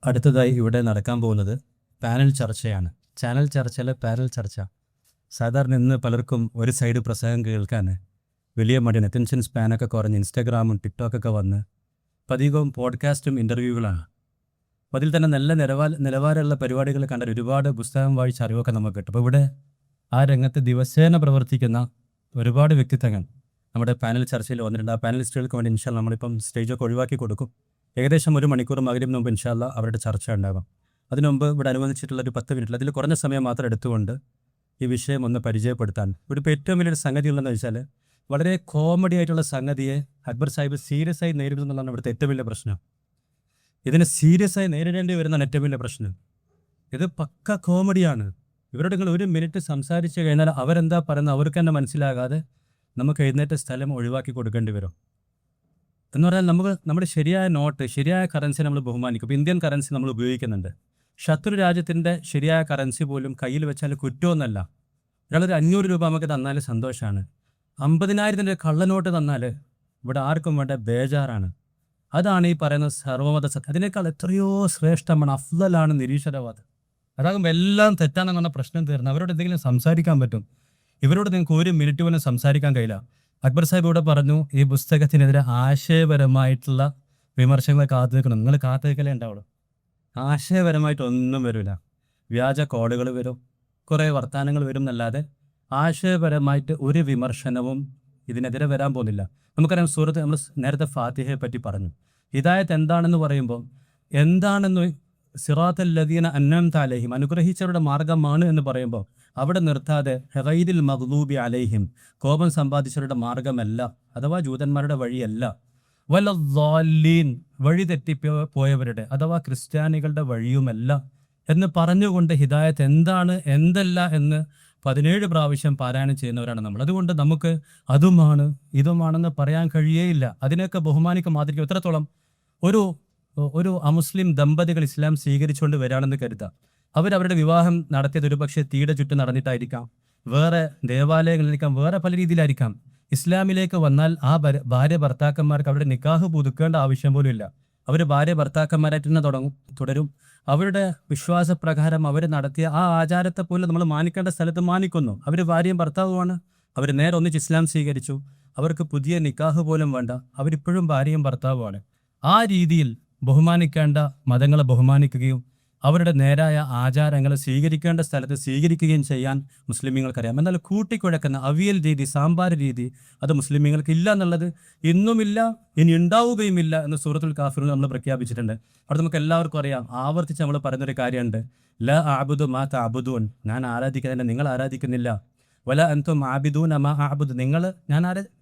അടുത്തതായി ഇവിടെ നടക്കാൻ പോകുന്നത് പാനൽ ചർച്ചയാണ്. ചാനൽ ചർച്ചയിലെ പാനൽ ചർച്ച. സാധാരണ ഇന്ന് പലർക്കും ഒരു സൈഡ് പ്രസംഗം കേൾക്കാൻ വലിയ മടിയാണ്. അറ്റൻഷൻ സ്പാനൊക്കെ കുറഞ്ഞ് ഇൻസ്റ്റാഗ്രാമും ടിക്ടോക്കൊക്കെ വന്ന് പതികവും പോഡ്കാസ്റ്റും ഇൻ്റർവ്യൂകളാണ്. അപ്പോൾ അതിൽ തന്നെ നല്ല നിലവാരമുള്ള പരിപാടികൾ കണ്ടാൽ ഒരുപാട് പുസ്തകം വായിച്ച അറിവൊക്കെ നമുക്ക് കിട്ടും. അപ്പോൾ ഇവിടെ ആ രംഗത്ത് ദിവസേന പ്രവർത്തിക്കുന്ന ഒരുപാട് വ്യക്തിത്വങ്ങൾ നമ്മുടെ പാനൽ ചർച്ചയിൽ വന്നിട്ടുണ്ട്. ആ പാനലിസ്റ്റുകൾക്ക് വേണ്ടി ഇൻഷാല്ലാ നമ്മളിപ്പം സ്റ്റേജൊക്കെ ഒഴിവാക്കി കൊടുക്കും. ഏകദേശം 1 മണിക്കൂർ മഗ്‌രിബിന് മുമ്പ് ഇൻഷാല്ലാ അവരുടെ ചർച്ച ഉണ്ടാകും. അതിനു മുമ്പ് ഇവിടെ അനുവദിച്ചിട്ടുള്ള ഒരു 10 മിനിറ്റിൽ അതിൽ കുറഞ്ഞ സമയം മാത്രം എടുത്തുകൊണ്ട് ഈ വിഷയം ഒന്ന് പരിചയപ്പെടുത്താൻ. ഇവിടെ ഇപ്പോൾ ഏറ്റവും വലിയൊരു സംഗതി ഉള്ളതെന്ന് വെച്ചാൽ വളരെ കോമഡി ആയിട്ടുള്ള സംഗതിയെ അക്ബർ സാഹിബ് സീരിയസ് ആയി നേരിടുന്നു എന്നുള്ളതാണ് ഇവിടുത്തെ ഏറ്റവും വലിയ പ്രശ്നം. ഇതിനെ സീരിയസ് ആയി നേരിടേണ്ടി വരുന്നതാണ് ഏറ്റവും വലിയ പ്രശ്നം. ഇത് പക്ക കോമഡിയാണ്. ഇവരോട് നിങ്ങൾ 1 മിനിറ്റ് സംസാരിച്ച് കഴിഞ്ഞാൽ അവരെന്താ പറയുന്നത് അവർക്ക് തന്നെ മനസ്സിലാകാതെ നമുക്ക് എഴുന്നേറ്റ സ്ഥലം ഒഴിവാക്കി കൊടുക്കേണ്ടി വരും. എന്ന് പറഞ്ഞാൽ നമ്മുടെ ശരിയായ നോട്ട്, ശരിയായ കറൻസി നമ്മൾ ബഹുമാനിക്കും. ഇപ്പോൾ ഇന്ത്യൻ കറൻസി നമ്മൾ ഉപയോഗിക്കുന്നുണ്ട്. ശത്രു രാജ്യത്തിൻ്റെ ശരിയായ കറൻസി പോലും കയ്യിൽ വെച്ചാൽ കുറ്റമൊന്നുമല്ല. ഒരാളൊരു 500 രൂപ നമുക്ക് തന്നാൽ സന്തോഷമാണ്. 50,000 കള്ളനോട്ട് തന്നാൽ ഇവിടെ ആർക്കും വേണ്ട ബേജാറാണ്. അതാണ് ഈ പറയുന്ന സർവമത സത്യം. അതിനേക്കാൾ എത്രയോ ശ്രേഷ്ഠമാണ്, അഫ്ദലാണ് നിരീശ്വരവാദം. അതാകുമ്പോൾ എല്ലാം തെറ്റാണെന്ന് പറഞ്ഞ പ്രശ്നം തീർന്നു. അവരോട് എന്തെങ്കിലും സംസാരിക്കാൻ പറ്റും. ഇവരോട് നിങ്ങൾക്ക് 1 മിനിറ്റ് പോലും സംസാരിക്കാൻ കഴിയില്ല. അക്ബർ സാഹിബ് ഇവിടെ പറഞ്ഞു ഈ പുസ്തകത്തിനെതിരെ ആശയപരമായിട്ടുള്ള വിമർശനങ്ങളെ കാത്തു നിൽക്കണം. നിങ്ങൾ കാത്തു നിൽക്കലേ ഉണ്ടാവുള്ളൂ. ആശയപരമായിട്ടൊന്നും വരില്ല. വ്യാജ കോളുകൾ വരും, കുറേ വർത്തമാനങ്ങൾ വരും എന്നല്ലാതെ ആശയപരമായിട്ട് ഒരു വിമർശനവും ഇതിനെതിരെ വരാൻ പോകുന്നില്ല. നമുക്കറിയാം സൂറത്ത് നമ്മൾ നേരത്തെ ഫാത്തിഹയെ പറ്റി പറഞ്ഞു. ഹിദായത്ത് എന്താണെന്ന് പറയുമ്പോൾ എന്താണെന്ന് സിറാത്തൽ ലദീന അൻഅംത അലൈഹിം അനുഗ്രഹിച്ചവരുടെ മാർഗമാണ് എന്ന് പറയുമ്പോൾ അവിടെ നിർത്താതെ ഗൈരിൽ മഗ്ദൂബി അലൈഹിം കോപം സമ്പാദിച്ചവരുടെ മാർഗമല്ല, അഥവാ ജൂതന്മാരുടെ വഴിയല്ല, വലദ്ദാലീൻ വഴി തെറ്റിപ്പോയവരുടെ അഥവാ ക്രിസ്ത്യാനികളുടെ വഴിയുമല്ല എന്ന് പറഞ്ഞുകൊണ്ട് ഹിദായത്ത് എന്താണ് എന്തല്ല എന്ന് 17 പ്രാവശ്യം പാരായണം ചെയ്യുന്നവരാണ് നമ്മൾ. അതുകൊണ്ട് നമുക്ക് അതുമാണ് ഇതുമാണെന്ന് പറയാൻ കഴിയേയില്ല. അതിനെയൊക്കെ ബഹുമാനിക്കും മാതിരിക്കും. എത്രത്തോളം ഒരു അമുസ്ലിം ദമ്പതികൾ ഇസ്ലാം സ്വീകരിച്ചുകൊണ്ട് വരാണെന്ന് കരുതാം. അവരവരുടെ വിവാഹം നടത്തിയത് ഒരു പക്ഷേ തീയുടെ ചുറ്റും നടന്നിട്ടായിരിക്കാം, വേറെ ദേവാലയങ്ങളിലായിരിക്കാം, വേറെ പല രീതിയിലായിരിക്കാം. ഇസ്ലാമിലേക്ക് വന്നാൽ ആ ഭാര്യ ഭർത്താക്കന്മാർക്ക് അവരുടെ നിക്കാഹ് പുതുക്കേണ്ട ആവശ്യം പോലും ഇല്ല. അവർ ഭാര്യ ഭർത്താക്കന്മാരായിട്ട് തന്നെ തുടരും. അവരുടെ വിശ്വാസപ്രകാരം അവർ നടത്തിയ ആ ആചാരത്തെ പോലും നമ്മൾ മാനിക്കേണ്ട സ്ഥലത്ത് മാനിക്കുന്നു. അവർ ഭാര്യയും ഭർത്താവുമാണ്. അവർ നേരെ ഒന്നിച്ച് ഇസ്ലാം സ്വീകരിച്ചു. അവർക്ക് പുതിയ നിക്കാഹ് പോലും വേണ്ട. അവരിപ്പോഴും ഭാര്യയും ഭർത്താവുമാണ്. ആ രീതിയിൽ ബഹുമാനിക്കേണ്ട മതങ്ങളെ ബഹുമാനിക്കുകയും അവരുടെ നേരായ ആചാരങ്ങൾ സ്വീകരിക്കേണ്ട സ്ഥലത്ത് സ്വീകരിക്കുകയും ചെയ്യാൻ മുസ്ലിമീങ്ങൾക്കറിയാം. എന്നാൽ കൂട്ടിക്കുഴക്കുന്ന അവിയൽ രീതി, സാമ്പാർ രീതി അത് മുസ്ലിമീങ്ങൾക്ക് ഇല്ല എന്നുള്ളത് ഇന്നുമില്ല, ഇനി ഉണ്ടാവുകയുമില്ല എന്ന് സൂറത്തുൽ കാഫിറിൽ നമ്മൾ പ്രഖ്യാപിച്ചിട്ടുണ്ട്. അവിടെ നമുക്ക് എല്ലാവർക്കും അറിയാം. ആവർത്തിച്ച് നമ്മൾ പറയുന്നൊരു കാര്യമുണ്ട്, ല അഅ്ബുദു മാ തഅ്ബുദൂൻ, ഞാൻ ആരാധിക്കുന്നതിനെ നിങ്ങൾ ആരാധിക്കുന്നില്ല. വല അൻതും ആബിദൂന മാ അഅ്ബുദു,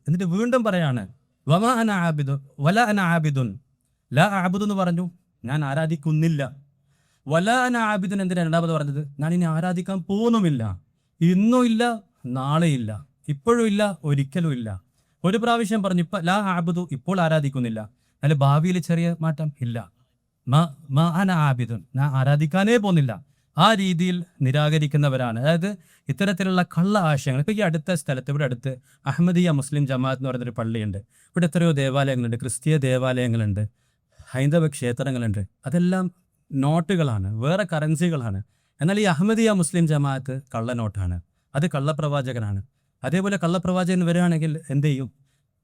എന്നിട്ട് വീണ്ടും പറയാണ് വമാ അന ആബിദു വല അന ആബിദുൻ. ല അഅ്ബുദു എന്ന് പറഞ്ഞു, ഞാൻ ആരാധിക്കുന്നില്ല. വല അന ആബിദുൻ എന്തിനാ രണ്ടാമത് പറഞ്ഞത്? ഞാൻ ഇനി ആരാധിക്കാൻ പോകുന്നുമില്ല. ഇന്നും ഇല്ല, നാളെയില്ല, ഇപ്പോഴും ഇല്ല, ഒരിക്കലും ഇല്ല. ഒരു പ്രാവശ്യം പറഞ്ഞു ഇപ്പം ലാ ആബിദു, ഇപ്പോൾ ആരാധിക്കുന്നില്ല. അതിൽ ഭാവിയിൽ ചെറിയ മാറ്റം ഇല്ല. മാ അന ആബിദുൻ, ഞാൻ ആരാധിക്കാനേ പോകുന്നില്ല. ആ രീതിയിൽ നിരാകരിക്കുന്നവരാണ്. അതായത് ഇത്തരത്തിലുള്ള കള്ള ആശയങ്ങൾ. ഇപ്പോൾ ഈ അടുത്ത സ്ഥലത്ത് ഇവിടെ അടുത്ത് അഹമ്മദിയ മുസ്ലിം ജമാഅത്ത് എന്ന് പറയുന്നൊരു പള്ളിയുണ്ട്. ഇവിടെ എത്രയോ ദേവാലയങ്ങളുണ്ട്, ക്രിസ്തീയ ദേവാലയങ്ങളുണ്ട്, ഹൈന്ദവ ക്ഷേത്രങ്ങളുണ്ട്. അതെല്ലാം നോട്ടുകളാണ്, വേറെ കറൻസികളാണ്. എന്നാൽ ഈ അഹമ്മദിയ മുസ്ലിം ജമാഅത്ത് കള്ളനോട്ടാണ്, അത് കള്ളപ്രവാചകനാണ്. അതേപോലെ കള്ളപ്രവാചകൻ വരികയാണെങ്കിൽ എന്ത് ചെയ്യും?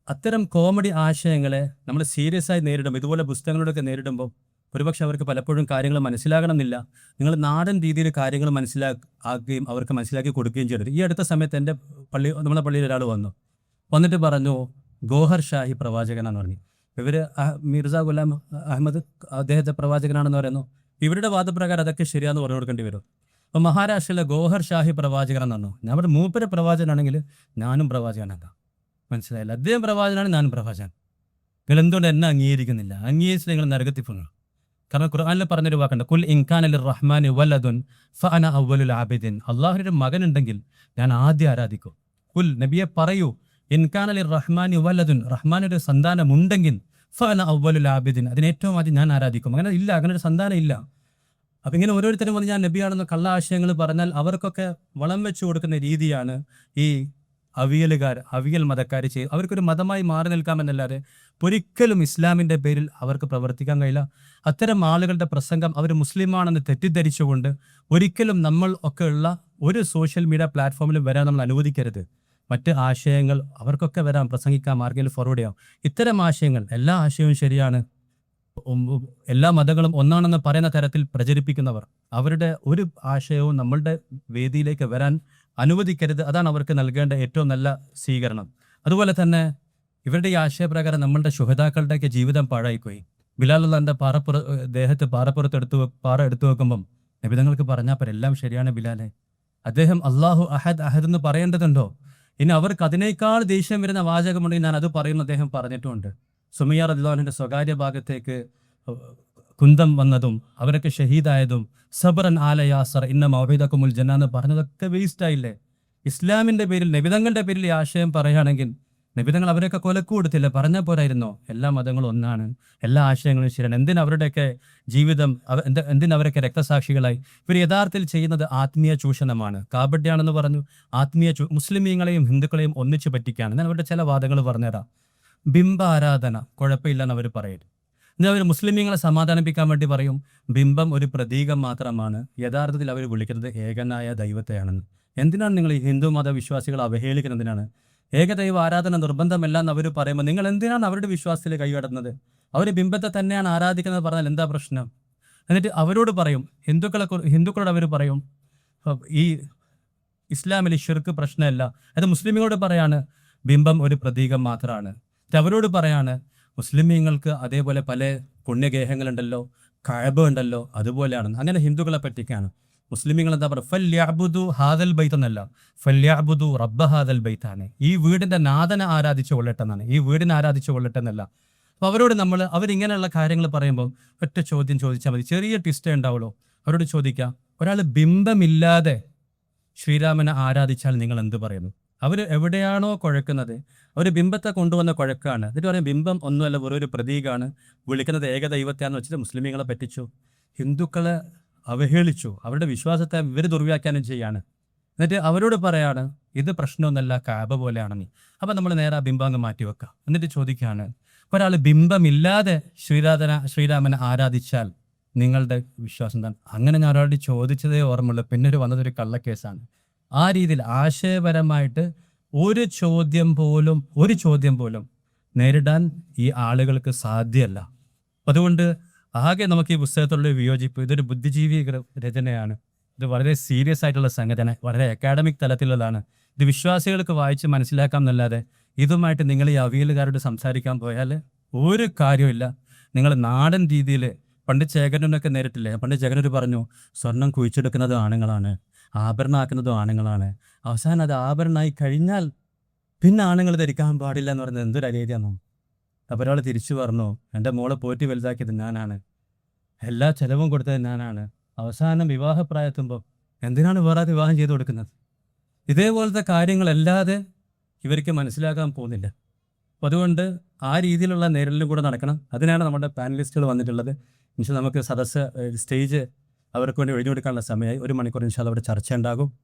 അത്തരം കോമഡി ആശയങ്ങളെ നമ്മൾ സീരിയസ് ആയി നേരിടുമ്പോൾ, ഇതുപോലെ പുസ്തകങ്ങളോടൊക്കെ നേരിടുമ്പോൾ ഒരുപക്ഷെ അവർക്ക് പലപ്പോഴും കാര്യങ്ങൾ മനസ്സിലാകണമെന്നില്ല. നിങ്ങൾ നാടൻ രീതിയിൽ കാര്യങ്ങൾ മനസ്സിലാക്കുകയും അവർക്ക് മനസ്സിലാക്കി കൊടുക്കുകയും ചെയ്യരുത്. ഈ അടുത്ത സമയത്ത് നമ്മുടെ പള്ളിയിൽ ഒരാൾ വന്നിട്ട് പറഞ്ഞു ഗോഹർ ഷാഹി പ്രവാചകനാന്ന് പറഞ്ഞു. ഇവർ മിർസ ഗുലാം അഹമ്മദ് അദ്ദേഹത്തെ പ്രവാചകനാണെന്ന് പറയുന്നു. ഇവരുടെ വാദപ്രകാരം അതൊക്കെ ശരിയാന്ന് പറഞ്ഞു കൊടുക്കേണ്ടി വരും. അപ്പോൾ മഹാരാഷ്ട്രയിലെ ഗോഹർ ഷാഹി പ്രവാചകനാന്ന് പറഞ്ഞു. ഞാൻ അവിടെ മൂപ്പര് പ്രവാചകനാണെങ്കിൽ ഞാനും പ്രവാചകനാക്കാം. മനസ്സിലായില്ല? അദ്ദേഹം പ്രവാചകനാണ്, ഞാനും പ്രവാചകൻ. നിങ്ങൾ എന്തുകൊണ്ട് എന്നെ അംഗീകരിക്കുന്നില്ല? അംഗീകരിച്ചിട്ട് നിങ്ങൾ നരകത്തിൽ പോകുന്നു. കാരണം ഖുർആനിൽ പറഞ്ഞൊരു വാക്കുണ്ട്, കുൽ ഇൻകാന ലിർറഹ്മാനി വലദുൻ ഫഅന അവ്വലുൽ ആബിദിൻ. അള്ളാഹുവിനൊരു മകൻ ഉണ്ടെങ്കിൽ ഞാൻ ആദ്യം ആരാധിക്കും. കുൽ നബിയെ പറയൂ, ഇൻകാന ലിർറഹ്മാനി വലദുൻ, റഹ്മാനൊരു സന്താനം ഉണ്ടെങ്കിൽ ഫഅന അവ്വലുൽ ആബിദിൻ, അതിന് ഏറ്റവും ആദ്യം ഞാൻ ആരാധിക്കും. അങ്ങനെ ഇല്ല, അങ്ങനെ ഒരു സന്താനം ഇല്ല. അപ്പം ഇങ്ങനെ ഓരോരുത്തരും വന്ന് ഞാൻ നബിയാണെന്ന് കള്ള ആശയങ്ങൾ പറഞ്ഞാൽ അവർക്കൊക്കെ വളം വെച്ച് കൊടുക്കുന്ന രീതിയാണ് ഈ അവിയൽ മതക്കാർ ചെയ്യും. അവർക്കൊരു മതമായി മാറി നിൽക്കാമെന്നല്ലാതെ ഒരിക്കലും ഇസ്ലാമിൻ്റെ പേരിൽ അവർക്ക് പ്രവർത്തിക്കാൻ കഴിയില്ല. അത്തരം ആളുകളുടെ പ്രസംഗം അവർ മുസ്ലിമാണെന്ന് തെറ്റിദ്ധരിച്ചുകൊണ്ട് ഒരിക്കലും നമ്മൾ ഒക്കെ ഉള്ള ഒരു സോഷ്യൽ മീഡിയ പ്ലാറ്റ്ഫോമിലും വരാൻ നമ്മൾ അനുവദിക്കരുത്. മറ്റ് ആശയങ്ങൾ അവർക്കൊക്കെ വരാം, പ്രസംഗിക്കാം, മാർഗയിൽ ഫോർവേഡ് ചെയ്യാം. ഇത്തരം ആശയങ്ങൾ, എല്ലാ ആശയവും ശരിയാണ്, എല്ലാ മതങ്ങളും ഒന്നാണെന്ന് പറയുന്ന തരത്തിൽ പ്രചരിപ്പിക്കുന്നവർ അവരുടെ ഒരു ആശയവും നമ്മളുടെ വേദിയിലേക്ക് വരാൻ അനുവദിക്കരുത്. അതാണ് അവർക്ക് നൽകേണ്ട ഏറ്റവും നല്ല സ്വീകരണം. അതുപോലെ തന്നെ ഇവരുടെ ഈ ആശയപ്രകാരം നമ്മളുടെ ശുഹദാക്കളുടെയൊക്കെ ജീവിതം പാഴായിപ്പോയി. ബിലാലുള്ള എൻ്റെ ദേഹത്ത് പാറ എടുത്തു വെക്കുമ്പം നബിതങ്ങൾക്ക് പറഞ്ഞാൽ എല്ലാം ശരിയാണ് ബിലാലെ, അദ്ദേഹം അള്ളാഹു അഹദ് അഹദ് എന്ന് പറയേണ്ടതുണ്ടോ? ഇനി അവർക്ക് അതിനേക്കാൾ ദേഷ്യം വരുന്ന വാചകമുണ്ടെങ്കിൽ ഞാൻ അത് പറയുന്നു, അദ്ദേഹം പറഞ്ഞിട്ടുമുണ്ട്. സുമയ്യ റളിയല്ലാഹുവിന്റെ സ്വകാര്യ ഭാഗത്തേക്ക് കുന്തം വന്നതും അവരൊക്കെ ഷഹീദായതും സബറൻ ആല യാസർ ഇന്ന മൗഇദകുമുൽ ജന്ന എന്ന് പറഞ്ഞതൊക്കെ വേസ്റ്റ് ആയില്ലേ? ഇസ്ലാമിന്റെ പേരിൽ, നബിതങ്ങളുടെ പേരിൽ ഈ ആശയം പറയുകയാണെങ്കിൽ നബിതങ്ങൾ അവരൊക്കെ കൊലക്ക് കൊടുത്തില്ല, പറഞ്ഞാൽ പോരായിരുന്നോ? എല്ലാ മതങ്ങളും ഒന്നാണ്, എല്ലാ ആശയങ്ങളും ശരിയാണ്, എന്തിനവരുടെയൊക്കെ ജീവിതം, എന്തിനവരൊക്കെ രക്തസാക്ഷികളായി? ഇവർ യഥാർത്ഥത്തിൽ ചെയ്യുന്നത് ആത്മീയ ചൂഷണമാണ്, കാപട്യാണെന്ന് പറഞ്ഞു. മുസ്ലിമീങ്ങളെയും ഹിന്ദുക്കളെയും ഒന്നിച്ചു പറ്റിക്കാണ്. ഞാൻ അവരുടെ ചില വാദങ്ങൾ പറഞ്ഞുതരാം. ബിംബ ആരാധന കുഴപ്പമില്ലെന്ന് അവർ പറയും. എന്നാൽ അവർ മുസ്ലിമീങ്ങളെ സമാധാനിപ്പിക്കാൻ വേണ്ടി പറയും ബിംബം ഒരു പ്രതീകം മാത്രമാണ്, യഥാർത്ഥത്തിൽ അവർ വിളിക്കുന്നത് ഏകനായ ദൈവത്തെയാണെന്ന്. എന്തിനാണ് നിങ്ങൾ ഈ ഹിന്ദു മതവിശ്വാസികൾ അവഹേളിക്കുന്നതിനാണ്? ഏകദൈവ ആരാധന നിർബന്ധമല്ല എന്ന് അവർ പറയുമ്പോൾ നിങ്ങൾ എന്തിനാണ് അവരുടെ വിശ്വാസത്തിൽ കൈകടന്നത്? അവർ ബിംബത്തെ തന്നെയാണ് ആരാധിക്കുന്നത് പറഞ്ഞാൽ എന്താ പ്രശ്നം? എന്നിട്ട് അവരോട് പറയും, ഹിന്ദുക്കളോട് അവർ പറയും ഈ ഇസ്ലാമിൽ ഷിർക്ക് പ്രശ്നമല്ല. അത് മുസ്ലിമുകളോട് പറയാണ് ബിംബം ഒരു പ്രതീകം മാത്രമാണ്. അവരോട് പറയാണ് മുസ്ലിമീങ്ങൾക്ക് അതേപോലെ പല പുണ്യഗേഹങ്ങളുണ്ടല്ലോ, കഅബ ഉണ്ടല്ലോ, അതുപോലെയാണ്. അങ്ങനെ ഹിന്ദുക്കളെ പറ്റിക്കാണ്. മുസ്ലിമീങ്ങൾ എന്താ പറയുക? ഫല്യഅ്ബുദു ഹാദൽ ബൈത്ത് എന്നല്ല, ഫല്യഅ്ബുദു റബ്ബ ഹാദൽ ബൈത്താണ്. ഈ വീടിന്റെ നാഥനെ ആരാധിച്ചു കൊള്ളട്ടെ എന്നാണ്, ഈ വീടിനെ ആരാധിച്ചു കൊള്ളട്ടെ എന്നല്ല. അപ്പോൾ അവരോട് അവരിങ്ങനെയുള്ള കാര്യങ്ങൾ പറയുമ്പോൾ ഒറ്റ ചോദ്യം ചോദിച്ചാൽ മതി, ചെറിയ ട്വിസ്റ്റേ ഉണ്ടാവുള്ളൂ. അവരോട് ചോദിക്കാം, ഒരാൾ ബിംബമില്ലാതെ ശ്രീരാമനെ ആരാധിച്ചാൽ നിങ്ങൾ എന്ത് പറയുന്നു? അവർ എവിടെയാണോ കുഴക്കുന്നത്, അവർ ബിംബത്തെ കൊണ്ടുവന്ന കുഴക്കാണ്. എന്നിട്ട് പറയും ബിംബം ഒന്നുമല്ല, വെറൊരു പ്രതീകമാണ്, വിളിക്കുന്നത് ഏകദൈവത്തെയാണെന്ന് വെച്ചിട്ട് മുസ്ലിമീങ്ങളെ പറ്റിച്ചു, ഹിന്ദുക്കളെ അവഹേളിച്ചു, അവരുടെ വിശ്വാസത്തെ ഇവർ ദുർവ്യാഖ്യാനം ചെയ്യാണ്. എന്നിട്ട് അവരോട് പറയാണ് ഇത് പ്രശ്നമൊന്നല്ല, കഅബ പോലെയാണെന്ന്. അപ്പം നമ്മൾ നേരെ ആ ബിംബം അങ്ങ് മാറ്റി വെക്കാം. എന്നിട്ട് ചോദിക്കുകയാണ്, ഒരാൾ ബിംബമില്ലാതെ ശ്രീരാമനെ ആരാധിച്ചാൽ നിങ്ങളുടെ വിശ്വാസം എന്താണ്? അങ്ങനെ ഞാൻ ഒരാളോട് ചോദിച്ചതേ ഓർമ്മയുള്ളൂ, പിന്നീട് വന്നതൊരു കള്ളക്കേസാണ്. ആ രീതിയിൽ ആശയപരമായിട്ട് ഒരു ചോദ്യം പോലും നേരിടാൻ ഈ ആളുകൾക്ക് സാധ്യമല്ല. അതുകൊണ്ട് ആകെ നമുക്ക് ഈ പുസ്തകത്തിലുള്ള വിയോജിപ്പ്, ഇതൊരു ബുദ്ധിജീവി രചനയാണ്, ഇത് വളരെ സീരിയസ് ആയിട്ടുള്ള സംഗതിയാണ്, വളരെ അക്കാഡമിക് തലത്തിലുള്ളതാണ്. ഇത് വിശ്വാസികൾക്ക് വായിച്ച് മനസ്സിലാക്കാം എന്നല്ലാതെ ഇതുമായിട്ട് നിങ്ങൾ ഈ അവിയലുകാരോട് സംസാരിക്കാൻ പോയാൽ ഒരു കാര്യമില്ല. നിങ്ങൾ നാടൻ രീതിയിൽ, പണ്ട് ചേകനൊക്കെ നേരിട്ടില്ലേ? പണ്ട് ചേകനൊരു പറഞ്ഞു സ്വർണം കുഴിച്ചെടുക്കുന്നത് ആണുങ്ങളാണ്, ആഭരണമാക്കുന്നതും ആണുങ്ങളാണ്, അവസാനം അത് ആഭരണമായി കഴിഞ്ഞാൽ പിന്നെ ആണുങ്ങൾ ധരിക്കാൻ പാടില്ല എന്ന് പറയുന്നത് എന്തൊരു അനീതിയാണോ? അപ്പോൾ ഒരാൾ തിരിച്ചു പറഞ്ഞു, എൻ്റെ മോളെ പോറ്റി വലുതാക്കിയത് ഞാനാണ്, എല്ലാ ചെലവും കൊടുത്തത് ഞാനാണ്, അവസാനം വിവാഹപ്രായത്തുമ്പോൾ എന്തിനാണ് വേറെ വിവാഹം ചെയ്തു കൊടുക്കുന്നത്? ഇതേപോലത്തെ കാര്യങ്ങളല്ലാതെ ഇവർക്ക് മനസ്സിലാക്കാൻ പോകുന്നില്ല. അപ്പോൾ അതുകൊണ്ട് ആ രീതിയിലുള്ള നേരിടലും കൂടെ നടക്കണം. അതിനാണ് നമ്മുടെ പാനലിസ്റ്റുകൾ വന്നിട്ടുള്ളത്. നമുക്ക് സ്റ്റേജ് അവർക്ക് വേണ്ടി ഒഴിഞ്ഞു കൊടുക്കാനുള്ള സമയമായി. 1 മണിക്കൂർ ഇൻഷാ അല്ലാഹ് അവിടെ ചർച്ച ഉണ്ടാകും.